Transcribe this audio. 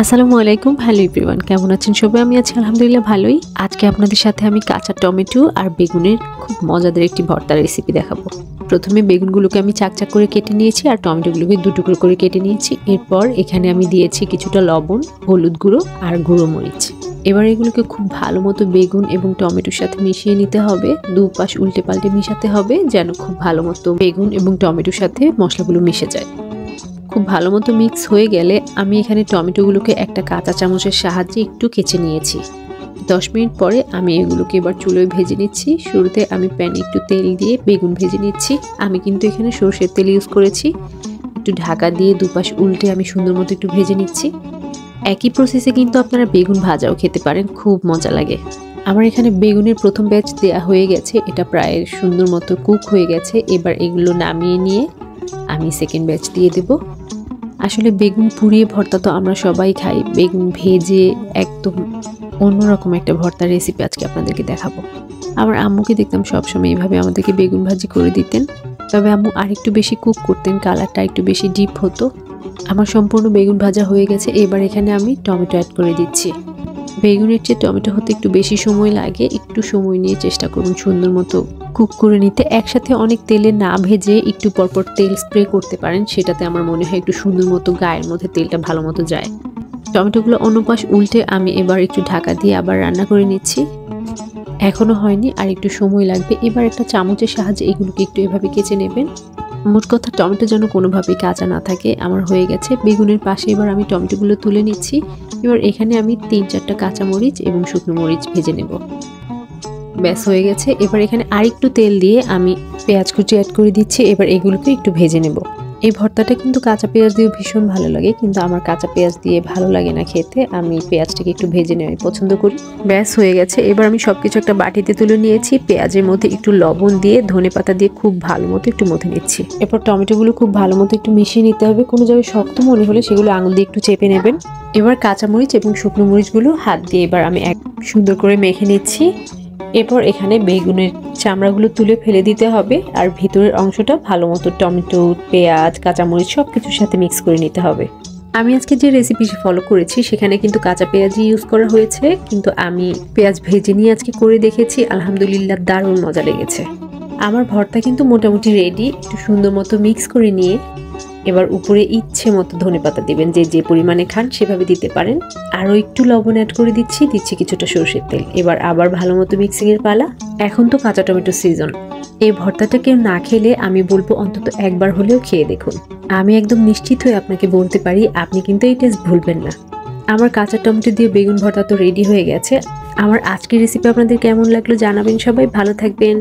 আসসালামু আলাইকুম। Hello everyone, কেমন আছেন সবাই? আমি আছি আলহামদুলিল্লাহ ভালোই। আজকে আপনাদের সাথে আমি কাঁচা টমেটো আর বেগুনের খুব মজাদার একটি ভর্তা রেসিপি দেখাবো। প্রথমে বেগুনগুলোকে আমি চাকচাক করে কেটে নিয়েছি আর টমেটোগুলোকে দু টুকরো করে কেটে নিয়েছি। এরপর এখানে আমি দিয়েছি কিছুটা লবণ, হলুদ গুঁড়ো আর গুঁড়ো মরিচ। এবার এগুলোকে খুব ভালো মতো বেগুন এবং টমেটোর সাথে মিশিয়ে নিতে হবে। দুপাশ উল্টে পাল্টে মিশাতে হবে যেন খুব ভালো মতো বেগুন এবং টমেটোর সাথে মশলাগুলো মিশে যায়। খুব ভালো মতো মিক্স হয়ে গেলে আমি এখানে টমেটোগুলোকে একটা কাঁচা চামচের সাহায্যে একটু কেচে নিয়েছি। 10 মিনিট পরে আমি এগুলোকে এবার চুলোয় ভেজে নিচ্ছি। শুরুতে আমি প্যানে একটু তেল দিয়ে বেগুন ভেজে নিচ্ছি। আমি কিন্তু এখানে সরষের তেল ইউজ করেছি। একটু ঢাকা দিয়ে দুপাশ উল্টে আমি সুন্দর মতো একটু ভেজে নিচ্ছি। একই প্রসেসে কিন্তু আপনারা বেগুন ভাজাও খেতে পারেন, খুব মজা লাগে। আমার এখানে বেগুনের প্রথম ব্যাচ দেয়া হয়ে গেছে, এটা প্রায় সুন্দর মতো কুক হয়ে গেছে। এবার এগুলো নামিয়ে নিয়ে আমি সেকেন্ড ব্যাচ দিয়ে দেব। আসলে বেগুন পুড়িয়ে ভর্তা তো আমরা সবাই খাই, বেগুন ভেজে একদম অন্যরকম একটা ভর্তার রেসিপি আজকে আপনাদেরকে দেখাবো। আমার আম্মুকে দেখতাম সবসময় এইভাবে আমাদেরকে বেগুন ভাজি করে দিতেন, তবে আম্মু আরেকটু বেশি কুক করতেন, কালারটা একটু বেশি ডিপ হতো। আমার সম্পূর্ণ বেগুন ভাজা হয়ে গেছে। এবার এখানে আমি টমেটো অ্যাড করে দিচ্ছি। বেগুনের চেয়ে টমেটো হতে একটু বেশি সময় লাগে, একটু সময় নিয়ে চেষ্টা করুন সুন্দর মতো কুক করে নিতে। একসাথে অনেক তেলে না ভেজে একটু পরপর তেল স্প্রে করতে পারেন, সেটাতে আমার মনে হয় একটু সুন্দর মতো গায়ের মধ্যে তেলটা ভালো মতো যায়। টমেটোগুলো অন্য পাশ উল্টে আমি এবার একটু ঢাকা দিয়ে আবার রান্না করে নিচ্ছি। এখনো হয়নি, আর একটু সময় লাগবে। এবার একটা চামচের সাহায্যে এগুলোকে একটু এভাবে কেচে নেবেন। মোট কথা টমেটো যেন কোনোভাবেই কাঁচা না থাকে। আমার হয়ে গেছে। বেগুনের পাশে এবার আমি টমেটোগুলো তুলে নিচ্ছি। এবার এখানে আমি 3-4টা কাঁচামরিচ এবং শুকনো মরিচ ভেজে নেব। ব্যাস হয়ে গেছে। এবার এখানে আরেকটু তেল দিয়ে আমি পেঁয়াজ কুচি অ্যাড করে দিচ্ছি। এবার এগুলোকে একটু ভেজে নেব। এই ভর্তাটা কিন্তু কাঁচা পেঁয়াজ দিয়েও ভীষণ ভালো লাগে, কিন্তু আমার কাঁচা পেঁয়াজ দিয়ে ভালো লাগে না খেতে। আমি পেঁয়াজটাকে একটু ভেজে নেওয়াই পছন্দ করি। ব্যাস হয়ে গেছে। এবার আমি সবকিছু একটা বাটিতে তুলে নিয়েছি। পেঁয়াজের মধ্যে একটু লবণ দিয়ে ধনেপাতা দিয়ে খুব ভালো মতো একটু মথে নিচ্ছি। এরপর টমেটোগুলো খুব ভালো মতো একটু মিশিয়ে নিতে হবে। কোনো জায়গায় শক্ত মনে হলে সেগুলো আঙুল দিয়ে একটু চেপে নেবেন। এবার কাঁচামরিচ এবং শুকনো মরিচগুলো হাত দিয়ে এবার আমি এক সুন্দর করে মেখে নিচ্ছি। এরপর এখানে বেগুনের চামড়াগুলো তুলে ফেলে দিতে হবে, আর ভিতরের অংশটা ভালো মতো টমেটো, পেঁয়াজ, কাঁচামরিচ সব কিছুর সাথে মিক্স করে নিতে হবে। আমি আজকে যে রেসিপি ফলো করেছি সেখানে কিন্তু কাঁচা পেঁয়াজই ইউজ করা হয়েছে, কিন্তু আমি পেঁয়াজ ভেজে নিয়ে আজকে করে দেখেছি, আলহামদুলিল্লাহ দারুণ মজা লেগেছে। আমার ভর্তা কিন্তু মোটামুটি রেডি। একটু সুন্দর মতো মিক্স করে নিয়ে এবার উপরে ইচ্ছে মতো ধনেপাতা দিবেন, যে পরিমাণে খান সেভাবে দিতে পারেন। আরও একটু লবণ অ্যাড করে দিচ্ছি কিছুটা সরষের তেল। এবার আবার ভালো মতো মিক্সিং এর পালা। এখন তো কাঁচা টমেটো সিজন। এই ভর্তাটা কেউ না খেলে আমি বলবো অন্তত একবার হলেও খেয়ে দেখুন। আমি একদম নিশ্চিত হয়ে আপনাকে বলতে পারি আপনি কিন্তু এই টেস্ট ভুলবেন না। আমার কাঁচা টমেটো দিয়ে বেগুন ভর্তা তো রেডি হয়ে গেছে। আমার আজকের রেসিপি আপনাদের কেমন লাগলো জানাবেন। সবাই ভালো থাকবেন।